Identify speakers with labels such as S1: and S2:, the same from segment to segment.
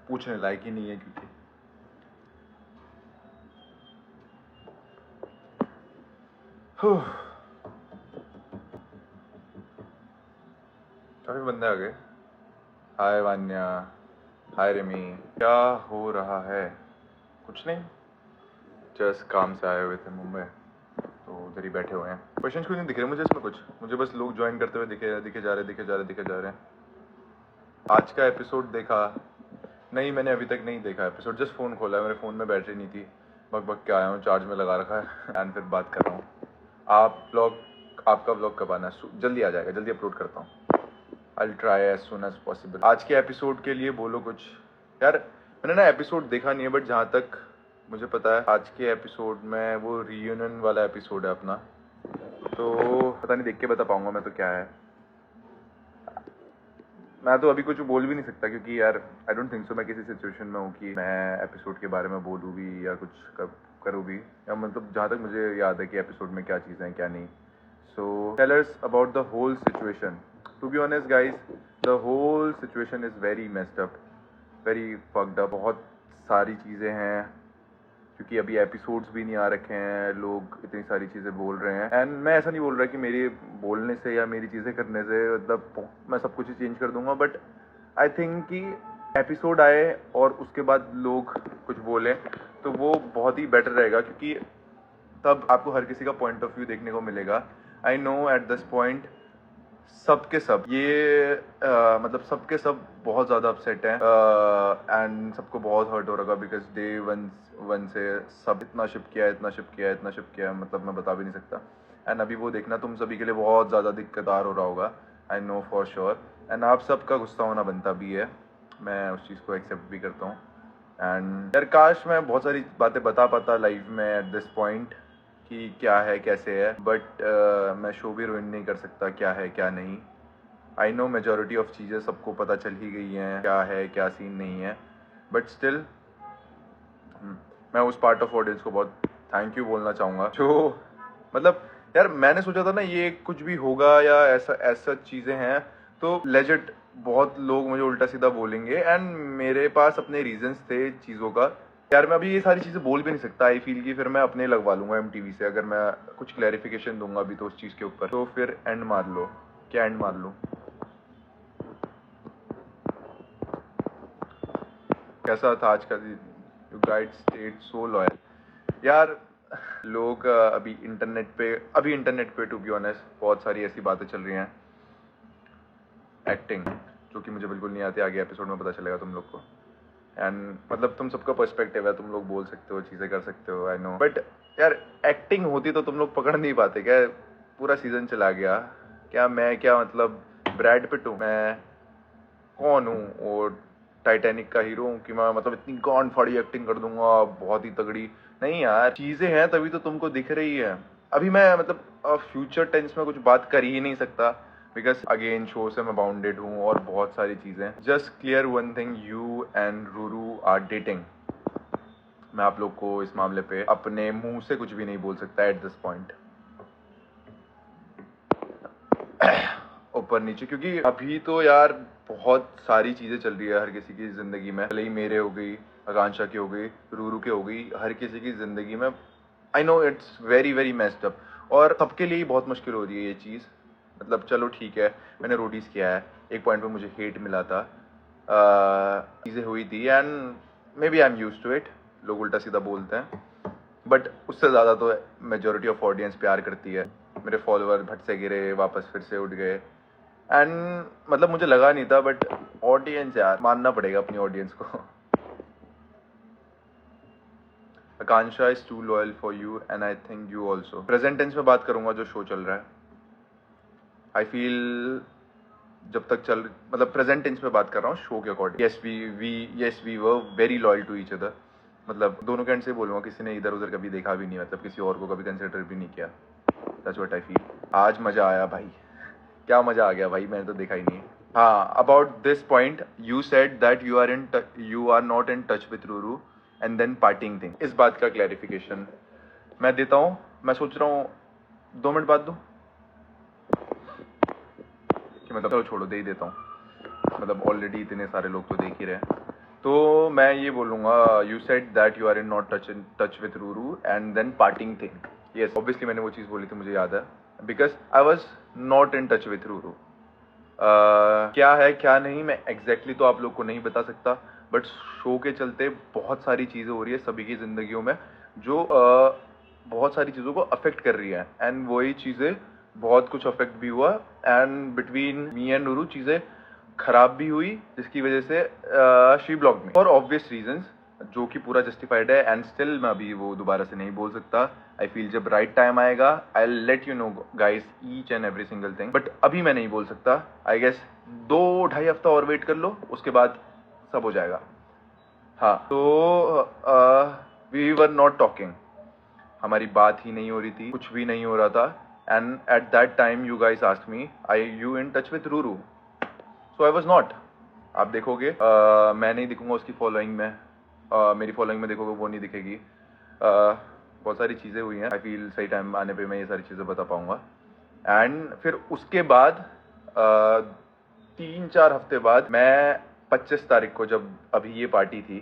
S1: पूछने लायक ही नहीं है क्योंकि काफी बंदे आ गए। हाय वान्या, हाय रिमी, क्या हो रहा है? कुछ नहीं, जस्ट काम से आए हुए थे मुंबई, तो उधर ही बैठे हुए हैं। क्वेश्चन कुछ नहीं दिख रहे मुझे इसमें कुछ, मुझे बस लोग ज्वाइन करते हुए दिखे जा रहे हैं। आज का एपिसोड देखा नहीं मैंने, अभी तक नहीं देखा एपिसोड, जस्ट फ़ोन खोला है, मेरे फ़ोन में बैटरी नहीं थी, बक के आया हूँ, चार्ज में लगा रखा है एंड फिर बात कर रहा हूँ। आपका ब्लॉग कब आना है? जल्दी आ जाएगा, जल्दी अपलोड करता हूँ। I'll try as soon as possible। आज के एपिसोड के लिए बोलो कुछ। यार मैंने ना एपिसोड देखा नहीं है, बट जहाँ तक मुझे पता है आज के एपिसोड में वो रियूनियन वाला एपिसोड है अपना, तो पता नहीं, देख के बता पाऊंगा मैं तो क्या है। मैं तो अभी कुछ बोल भी नहीं सकता क्योंकि यार आई डोंट थिंक सो मैं किसी सिचुएशन में हूँ कि मैं एपिसोड के बारे में बोलूँ भी या कुछ करूँ भी, या मतलब जहाँ तक मुझे याद है कि एपिसोड में क्या चीज़ें हैं क्या नहीं। So tell us about the whole situation. To be honest guys, the whole situation is very messed up, very fucked up. बहुत सारी चीज़ें हैं क्योंकि अभी एपिसोड्स भी नहीं आ रखे हैं, लोग इतनी सारी चीज़ें बोल रहे हैं। एंड मैं ऐसा नहीं बोल रहा कि मेरे बोलने से या मेरी चीज़ें करने से मतलब मैं सब कुछ ही चेंज कर दूंगा, बट आई थिंक कि एपिसोड आए और उसके बाद लोग कुछ बोलें तो वो बहुत ही बेटर रहेगा, क्योंकि तब आपको हर किसी का पॉइंट ऑफ व्यू देखने को मिलेगा। I know at this point सबके सब ये मतलब सबके सब बहुत ज़्यादा अपसेट हैं एंड सबको बहुत हर्ट हो रहा है बिकॉज डे वन से सब इतना शिप किया, मतलब मैं बता भी नहीं सकता। एंड अभी वो देखना तुम सभी के लिए बहुत ज़्यादा दिक्कतदार हो रहा होगा, I know for sure. And आप सबका गुस्सा होना बनता भी है, मैं उस चीज़ को एक्सेप्ट भी करता हूँ। एंड यार काश मैं बहुत सारी बातें बता पाता लाइव में एट दिस पॉइंट कि क्या है कैसे है, बट मैं शो भी रुइन नहीं कर सकता क्या है क्या नहीं। आई नो मेजॉरिटी ऑफ चीज़ें सबको पता चल ही गई हैं क्या है क्या सीन नहीं है, बट स्टिल मैं उस पार्ट ऑफ ऑडियंस को बहुत थैंक यू बोलना चाहूँगा जो मतलब यार मैंने सोचा था ना ये कुछ भी होगा या ऐसा चीज़ें हैं तो लेजिट बहुत लोग मुझे उल्टा सीधा बोलेंगे, एंड मेरे पास अपने रीजंस थे चीज़ों का। यार मैं अभी ये सारी चीज़ें बोल भी नहीं सकता, आई फील कि फिर मैं अपने लगवा लूंगा एमटीवी से, अगर मैं कुछ क्लैरिफिकेशन दूंगा अभी तो उस चीज़ के ऊपर, तो फिर एंड मार लो। क्या एंड मार लो? कैसा था आज का दिन? You guys stayed so loyal. यार लोग अभी इंटरनेट पे टू बी ऑनेस्ट बहुत सारी ऐसी बातें चल रही हैं, एक्टिंग जो कि मुझे बिल्कुल नहीं आती, आगे एपिसोड में पता चलेगा तुम लोग को। एंड मतलब तुम सबका पर्सपेक्टिव है, तुम लोग बोल सकते हो चीज़ें कर सकते हो, आई नो, बट यार एक्टिंग होती तो तुम लोग पकड़ नहीं पाते क्या? पूरा सीजन चला गया, क्या मतलब ब्रैड पिट हूँ मैं? कौन हूँ? और टाइटैनिक का हीरो हूँ कि मैं मतलब इतनी गांड फाड़ी एक्टिंग कर दूंगा बहुत ही तगड़ी? नहीं यार, चीज़ें हैं तभी तो तुमको दिख रही है। अभी मैं मतलब फ्यूचर टेंस में कुछ बात कर ही नहीं सकता बिकॉज अगेन शो से मैं बाउंडेड हूँ और बहुत सारी चीज़ें। Just clear one thing, you and Ruru are dating. मैं आप लोग को इस मामले पे अपने मुंह से कुछ भी नहीं बोल सकता एट दिस पॉइंट, ऊपर नीचे, क्योंकि अभी तो यार बहुत सारी चीज़ें चल रही है हर किसी की ज़िंदगी में, भले ही मेरे हो गई, आकांक्षा की हो गई, रूरू की हो गई, हर किसी की ज़िंदगी में। I know it's very very messed up और सबके लिए ही बहुत मुश्किल हो रही है ये चीज़। मतलब चलो ठीक है, मैंने रोडीज़ किया है, एक पॉइंट पे मुझे हेट मिला था, चीज़ें हुई थी and maybe I am used to it. लोग उल्टा सीधा बोलते हैं, बट उससे ज़्यादा तो मेजोरिटी ऑफ ऑडियंस प्यार करती है। मेरे फॉलोअर भट से गिरे वापस फिर से उठ गए, एंड मतलब मुझे लगा नहीं था, बट ऑडियंस यार, मानना पड़ेगा अपनी ऑडियंस को। Akanksha is too loyal for you and I think you also. Present tense में बात करूंगा जो शो चल रहा है। आई फील जब तक चल मतलब प्रेजेंट टेंस में बात कर रहा हूँ शो के according, yes we were very loyal to each other. मतलब दोनों के एंड से बोलूँगा, किसी ने इधर उधर कभी देखा भी नहीं, मतलब किसी और को कभी कंसिडर भी नहीं किया। That's what I feel. आज मज़ा आया भाई, क्या मज़ा आ गया भाई, मैंने तो देखा ही नहीं। हाँ, about this point you said that you are not in touch with Ruru and then parting thing. इस बात का क्लैरिफिकेशन मैं देता हूँ। मैं सोच रहा हूँ 2 मिनट बाद दूँ कि मतलब चलो छोड़ो, दे ही देता हूँ, मतलब ऑलरेडी इतने सारे लोग तो देख ही रहे हैं। तो मैं ये बोलूँगा, you said that you are in not touch with Ruru and then parting thing. Yes, obviously मैंने वो चीज़ बोली थी, मुझे याद है, because I was not in touch with Ruru. क्या है क्या नहीं मैं एग्जैक्टली तो आप लोग को नहीं बता सकता, बट शो के चलते बहुत सारी चीज़ें हो रही है सभी की ज़िंदगियों में जो बहुत सारी चीज़ों को अफेक्ट कर रही है, एंड वही चीज़ें बहुत कुछ अफेक्ट भी हुआ, and between me and Nuru चीज़ें खराब भी हुई, जिसकी वजह से she block me for obvious reasons, जो कि पूरा जस्टिफाइड है, एंड स्टिल मैं अभी वो दोबारा से नहीं बोल सकता। आई फील जब राइट टाइम आएगा I let you know guys each and every single thing, but अभी मैं नहीं बोल सकता। आई गेस 2-2.5 हफ्ता और वेट कर लो, उसके बाद सब हो जाएगा। हाँ, तो वी वर नॉट टॉकिंग, हमारी बात ही नहीं हो रही थी, कुछ भी नहीं हो रहा था, and at that time you guys asked me, I you in touch with Ruru? So I was not. आप देखोगे मैं नहीं दिखूंगा उसकी फॉलोइंग में, मेरी फॉलोइंग में देखोगे वो नहीं दिखेगी। बहुत सारी चीज़ें हुई हैं, आई फील सही टाइम आने पे मैं ये सारी चीज़ें बता पाऊंगा। एंड फिर उसके बाद 3-4 हफ्ते बाद मैं 25 तारीख को, जब अभी ये पार्टी थी,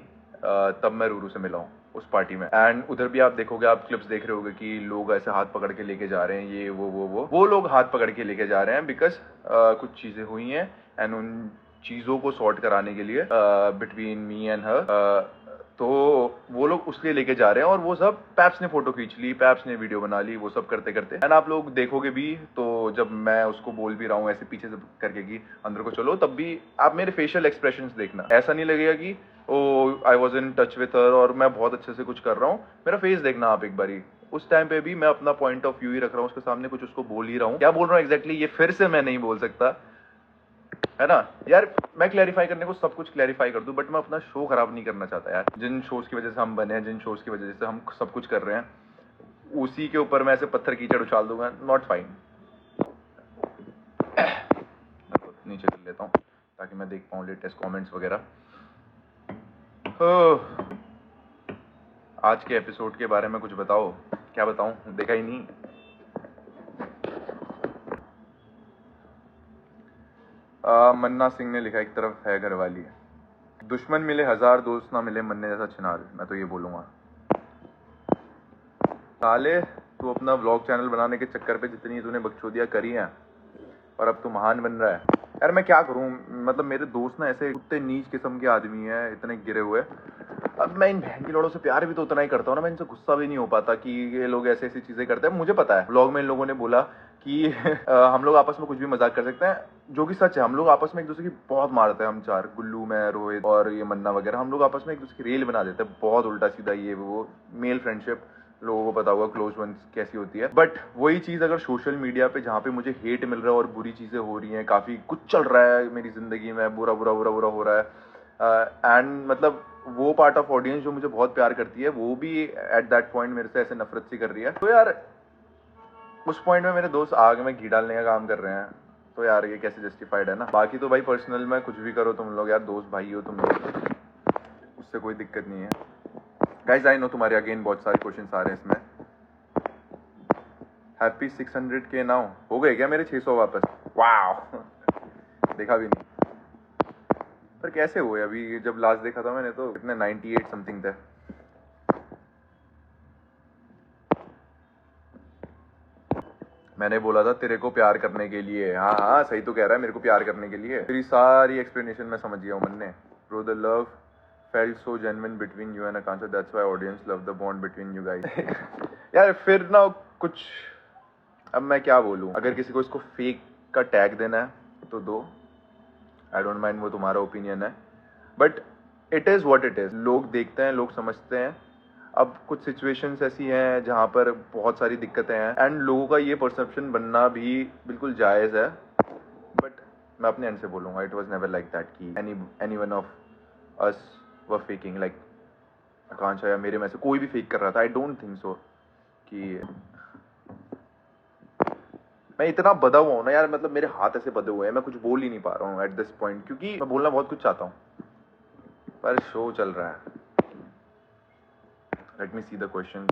S1: तब मैं रूरू से मिला हूँ उस पार्टी में। एंड उधर भी आप देखोगे, आप क्लिप्स देख रहे होगे कि लोग ऐसे हाथ पकड़ के लेके जा रहे हैं, ये वो लोग हाथ पकड़ के लेके जा रहे हैं बिकॉज कुछ चीज़ें हुई हैं, एंड उन चीज़ों को सॉर्ट कराने के लिए बिटवीन मी एंड हर, तो वो लोग उसके लेके जा रहे हैं, और वो सब पैप्स ने फोटो खींच ली, पैप्स ने वीडियो बना ली, वो सब करते करते, एंड आप लोग देखोगे भी, तो जब मैं उसको बोल भी रहा हूँ ऐसे पीछे से करके कि अंदर को चलो, तब भी आप मेरे फेशियल एक्सप्रेशंस देखना, ऐसा नहीं लगेगा कि oh I was in touch with her और मैं बहुत अच्छे से कुछ कर रहा हूँ। मेरा फेस देखना आप एक बारी, उस टाइम पे भी मैं अपना पॉइंट ऑफ व्यू ही रख रहा हूँ उसके सामने, कुछ उसको बोल ही रहा हूँ। क्या बोल रहा हूँ एग्जैक्टली ये फिर से मैं नहीं बोल सकता, है ना यार। मैं क्लैरिफाई करने को सब कुछ क्लैरिफाई कर दूं, बट मैं अपना शो खराब नहीं करना चाहता यार। जिन शोज की वजह से हम बने हैं, जिन शोज की वजह से हम सब कुछ कर रहे हैं, उसी के ऊपर मैं ऐसे पत्थर कीचड़ उछाल दूंगा, नॉट फाइन। नीचे कर लेता हूँ ताकि मैं देख पाऊँ लेटेस्ट कमेंट्स वगैरह। आज के एपिसोड के बारे में कुछ बताओ। क्या बताऊं, देखा ही नहीं। मन्ना सिंह ने लिखा, एक तरफ है घरवाली, दुश्मन मिले 1000 दोस्त ना मिले मन्ने जैसा चिनार। मैं तो ये बोलूंगा, साले तू अपना व्लॉग चैनल बनाने के चक्कर पे जितनी तूने बकचोदियां करी हैं, और अब तू महान बन रहा है यार। मैं क्या करूं, मतलब मेरे दोस्त ना ऐसे कुत्ते नीच किस्म के आदमी हैं, इतने गिरे हुए। अब मैं इन बहन की लड़ों से प्यार भी तो उतना ही करता हूँ ना, मैं इनसे गुस्सा भी नहीं हो पाता कि ये लोग ऐसी ऐसी चीजें करते हैं। मुझे पता है व्लॉग में इन लोगों ने बोला कि हम लोग आपस में कुछ भी मजाक कर सकते हैं, जो कि सच है। हम लोग आपस में एक दूसरे की बहुत मारते हैं, हम चार, गुल्लू, मैं, रोहित और ये मन्ना वगैरह, हम लोग आपस में एक दूसरे की रेल बना देते हैं, बहुत उल्टा सीधा, ये वो मेल फ्रेंडशिप, लोगों को पता होगा क्लोज वंस कैसी होती है। बट वही चीज अगर सोशल मीडिया पे, जहाँ पे मुझे हेट मिल रहा है और बुरी चीजें हो रही हैं, काफी कुछ चल रहा है मेरी जिंदगी में, बुरा बुरा बुरा बुरा हो रहा है, एंड मतलब वो पार्ट ऑफ ऑडियंस जो मुझे बहुत प्यार करती है, वो भी एट दैट पॉइंट मेरे से ऐसे नफरत सी कर रही है, तो यार उस पॉइंट में मेरे दोस्त आग में घी डालने का काम कर रहे हैं, तो यार ये कैसे जस्टिफाइड है ना। बाकी तो भाई पर्सनल में कुछ भी करो तुम लोग, यार दोस्त भाई हो तुम लोग, उससे कोई दिक्कत नहीं है। गाइस आई नो तुम्हारे अगेन बहुत सारे क्वेश्चंस आ रहे हैं इसमें। हैप्पी 600K नाउ, हो गए क्या मेरे 600 वापस? वाह देखा भी नहीं, पर कैसे हुए? अभी जब लास्ट देखा था मैंने तो कितने 98 समथिंग थे। मैंने बोला था तेरे को प्यार करने के लिए। हाँ हाँ सही तो कह रहा है, मेरे को प्यार करने के लिए। तेरी सारी एक्सप्लेनेशन मैं समझ गया हूँ मन्ने। Bro the love felt so genuine between you and Akanksha, that's why audience love the bond between you guys. यार फिर ना कुछ, अब मैं क्या बोलूँ, अगर किसी को इसको फेक का टैग देना है तो दो, आई डोंट माइंड, वो तुम्हारा ओपिनियन है, but it is what it is. लोग देखते हैं, लोग समझते हैं। अब कुछ सिचुएशंस ऐसी हैं जहाँ पर बहुत सारी दिक्कतें हैं, एंड लोगों का ये परसेप्शन बनना भी बिल्कुल जायज़ है, बट मैं अपने एंड से बोलूँगा, it was never like that कि any one of us were faking, like Akanksha या मेरे में से कोई भी फेक कर रहा था। आई डोंट थिंक सो कि मैं इतना बधा हुआ हूँ ना यार, मतलब मेरे हाथ ऐसे बधे हुए हैं, मैं कुछ बोल ही नहीं पा रहा हूँ एट दिस पॉइंट, क्योंकि मैं बोलना बहुत कुछ चाहता हूँ पर शो चल रहा है। Let me see the question.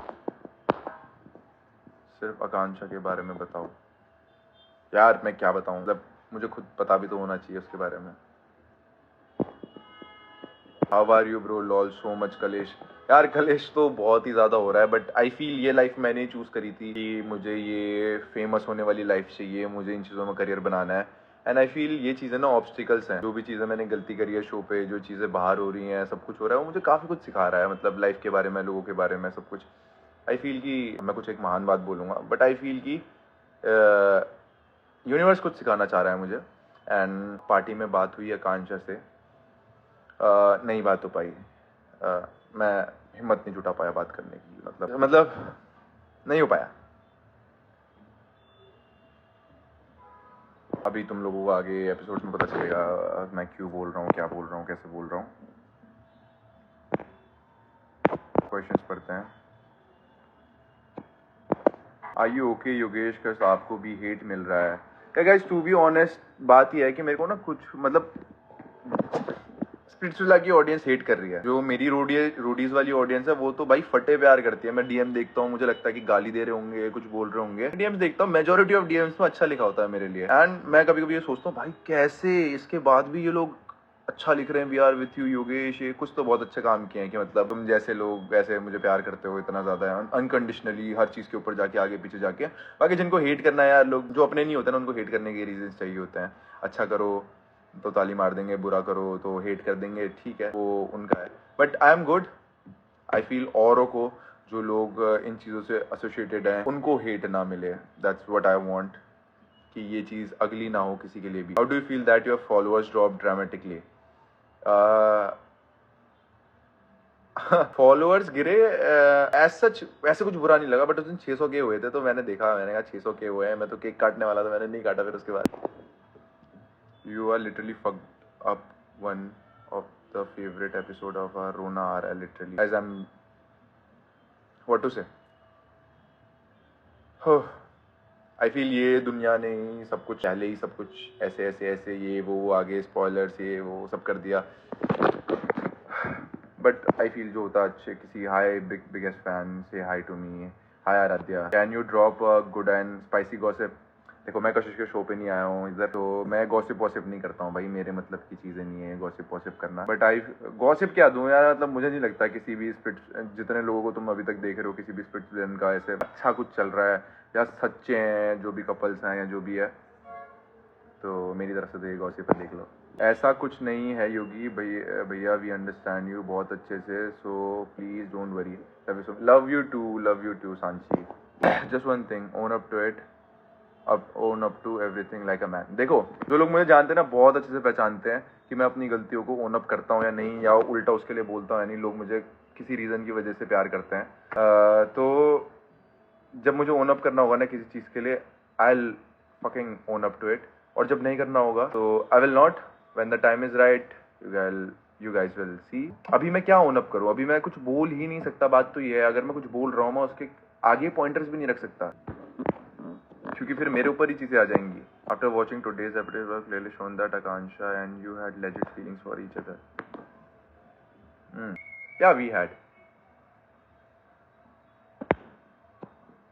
S1: सिर्फ आकांक्षा के बारे में बताओ। यार मैं क्या बताऊं, मतलब मुझे खुद पता भी तो होना चाहिए उसके बारे में। How are you bro, lol so much कलेश। यार कलेश तो बहुत ही ज़्यादा हो रहा है, बट आई फील ये लाइफ मैंने ही चूज़ करी थी कि मुझे ये फेमस होने वाली लाइफ चाहिए, मुझे इन चीज़ों में करियर बनाना है। एंड आई फील ये चीज़ें ना ऑब्स्टिकल्स हैं। जो भी चीज़ें मैंने गलती करी है शो पे, जो चीज़ें बाहर हो रही हैं, सब कुछ हो रहा है, वो मुझे काफ़ी कुछ सिखा रहा है, मतलब लाइफ के बारे में, लोगों के बारे में, सब कुछ। आई फील कि मैं कुछ एक महान बात बोलूँगा, बट आई फील कि यूनिवर्स कुछ सिखाना चाह रहा है मुझे। एंड पार्टी में बात हुई आकांक्षा से, नहीं बात हो पाई। मैं हिम्मत नहीं जुटा पाया बात करने की, मतलब नहीं हो पाया। अभी तुम लोगों को आगे एपिसोड में पता चलेगा मैं क्यों बोल रहा हूँ, क्या बोल रहा हूँ, कैसे बोल रहा हूँ। क्वेश्चंस पढ़ते हैं। आर यू ओके योगेश, कस आपको भी हेट मिल रहा है? क्या गाइस, टू बी ऑनेस्ट बात यह है कि मेरे को ना कुछ मतलब स्पिरिचुअल की ऑडियंस हेट कर रही है। जो मेरी रोडीज वाली ऑडियंस है वो तो भाई फटे प्यार करती है। मैं डीएम देखता हूँ, मुझे लगता है कि गाली दे रहे होंगे, कुछ बोल रहे होंगे। डीएम्स देखता हूँ, मेजोरिटी ऑफ डीएम्स में अच्छा लिखा होता है मेरे लिए। एंड मैं कभी कभी ये सोचता हूँ भाई कैसे इसके बाद भी ये लोग अच्छा लिख रहे हैं। We are with you Yogesh, ये कुछ तो बहुत अच्छे काम किए हैं कि मतलब तुम जैसे लोग वैसे मुझे प्यार करते हो इतना ज्यादा अनकंडीशनली, हर चीज के ऊपर जाके, आगे पीछे जाके। बाकी जिनको हेट करना है यार, लोग जो अपने नहीं होते ना, उनको हेट करने के रीजन चाहिए होते हैं। अच्छा करो तो ताली मार देंगे, बुरा करो तो हेट कर देंगे, ठीक है, वो उनका है। But I am good. I feel औरों को, जो लोग इन चीज़ों से एसोसिएटेड हैं, उनको हेट ना मिले। दैट्स व्हाट आई वांट, कि ये चीज़ अगली ना हो किसी के लिए भी। How do you feel that your followers drop dramatically? Followers गिरे एज सच ऐसे कुछ बुरा नहीं लगा, बट उस दिन 600 के हुए थे तो मैंने देखा, मैंने कहा 600 के हुए हैं, मैं तो केक काटने वाला था, मैंने नहीं काटा फिर उसके बाद। You are literally fucked up one of the favorite episode of our Rona are literally. As I'm, what to say? I feel ये दुनिया ने ही सब कुछ पहले ही सब कुछ ऐसे ऐसे ऐसे ये वो आगे स्पॉयलर्स ये वो सब कर दिया। बट आई फील जो होता अच्छे किसी हाई बिगेस्ट फैन से hi to me. Hi Aradhya, can you drop a good and spicy gossip? देखो मैं कशिश के शो पे नहीं आया हूँ इधर, तो मैं गॉसिप वॉसिप नहीं करता हूँ भाई, मेरे मतलब की चीज़ें नहीं है गॉसिप वॉसिप करना। बट आई गॉसिप क्या दूँ यार, मतलब मुझे नहीं लगता किसी भी जितने लोगों को तुम अभी तक देख रहे हो किसी भी स्पिरिट का ऐसे अच्छा कुछ चल रहा है, या सच्चे हैं जो भी कपल्स हैं या जो भी है, तो मेरी तरफ से तो ये गॉसिप है, देख लो। ऐसा कुछ नहीं है योगी भैया, वी अंडरस्टैंड यू बहुत अच्छे से, so please don't worry. Love you too Sanchi. Just one thing, own up to it, अब own up to everything like a man. देखो जो लोग मुझे जानते हैं ना, बहुत अच्छे से पहचानते हैं कि मैं अपनी गलतियों को ओन अप करता हूँ या नहीं, या उल्टा उसके लिए बोलता हूँ या नहीं। लोग मुझे किसी रीज़न की वजह से प्यार करते हैं। तो जब मुझे ओन अप करना होगा ना किसी चीज़ के लिए, I will fucking own up to it. और जब नहीं करना होगा तो I will not. When the time is right you guys will see. अभी मैं क्या ओन अप करूँ, अभी मैं कुछ बोल ही नहीं सकता। बात तो ये है, अगर मैं कुछ बोल रहा हूँ मैं उसके आगे पॉइंटर्स भी नहीं रख सकता, क्योंकि फिर मेरे ऊपर ही चीजें आ जाएंगी। After watching today's episode work clearly shown that Akanksha and you had legit feelings for each other. या वी हैड।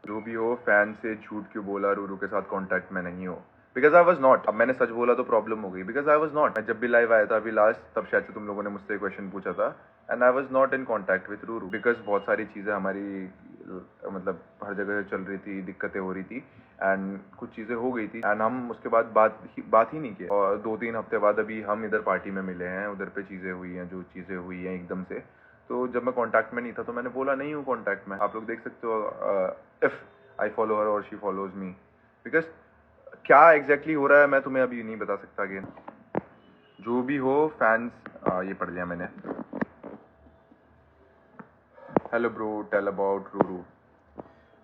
S1: जो भी हो, फैन से झूठ क्यों बोला, रूरू के साथ कांटेक्ट में नहीं हो? Because I was not. अब मैंने सच बोला तो प्रॉब्लम हो गई, बिकॉज आई वॉज नॉट। मैं जब भी लाइव आया था अभी लास्ट, तब शायद से तुम लोगों ने मुझसे क्वेश्चन पूछा था, and I was not in contact with Ruru, because बहुत सारी चीज़ें हमारी मतलब हर जगह चल रही थी, दिक्कतें हो रही थी, एंड कुछ चीज़ें हो गई थी, एंड हम उसके बाद बात ही नहीं किए। और 2-3 हफ्ते बाद अभी हम इधर पार्टी में मिले हैं, उधर पे चीज़ें हुई हैं, जो चीज़ें हुई हैं एकदम से। तो जब मैं कॉन्टैक्ट में नहीं था तो मैंने बोला नहीं हूँ कॉन्टैक्ट में। आप लोग देख सकते हो इफ आई फॉलो हर और शी फॉलोज मी, बिकॉज क्या एग्जैक्टली हो रहा है मैं तुम्हें अभी नहीं बता सकता। अगेन जो भी हो फैंस, ये पढ़ लिया मैंने। Hello bro, tell about Ruru.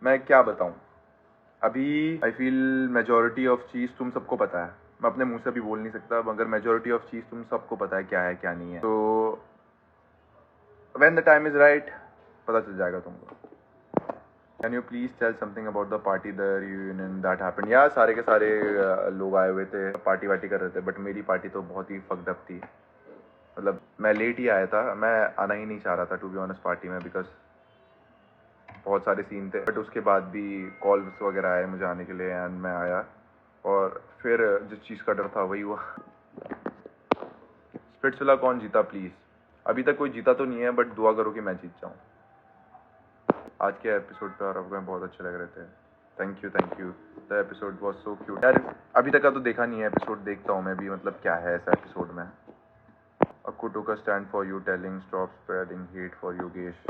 S1: मैं क्या बताऊं, अभी आई फील मेजोरिटी ऑफ चीज़ तुम सबको पता है। मैं अपने मुंह से भी बोल नहीं सकता, मगर मेजोरिटी ऑफ चीज़ तुम सबको पता है क्या है क्या नहीं है। तो when the time is right पता चल जाएगा तुमको। Can you please tell something about the party, the reunion that happened? यार सारे के सारे लोग आए हुए थे, पार्टी वार्टी कर रहे थे, बट मेरी पार्टी तो बहुत ही फक्ड अप थी। मतलब मैं लेट ही आया था, मैं आना ही नहीं चाह रहा था टू बी ऑनेस्ट पार्टी में, बिकॉज बहुत सारे सीन थे। बट उसके बाद भी कॉल्स वगैरह आए मुझे आने के लिए, एंड मैं आया, और फिर जिस चीज़ का डर था वही हुआ। स्पिट्सविला कौन जीता प्लीज? अभी तक कोई जीता तो नहीं है, बट दुआ करो कि मैं जीत जाऊँ। आज के एपिसोड पे और बहुत अच्छे लग रहे थे। Thank you the episode was so cute यार। अभी तक का तो देखा नहीं है एपिसोड, देखता हूँ मैं भी, मतलब क्या है ऐसा एपिसोड में। Akku took a stand for you, telling stop spreading hate for Yogesh.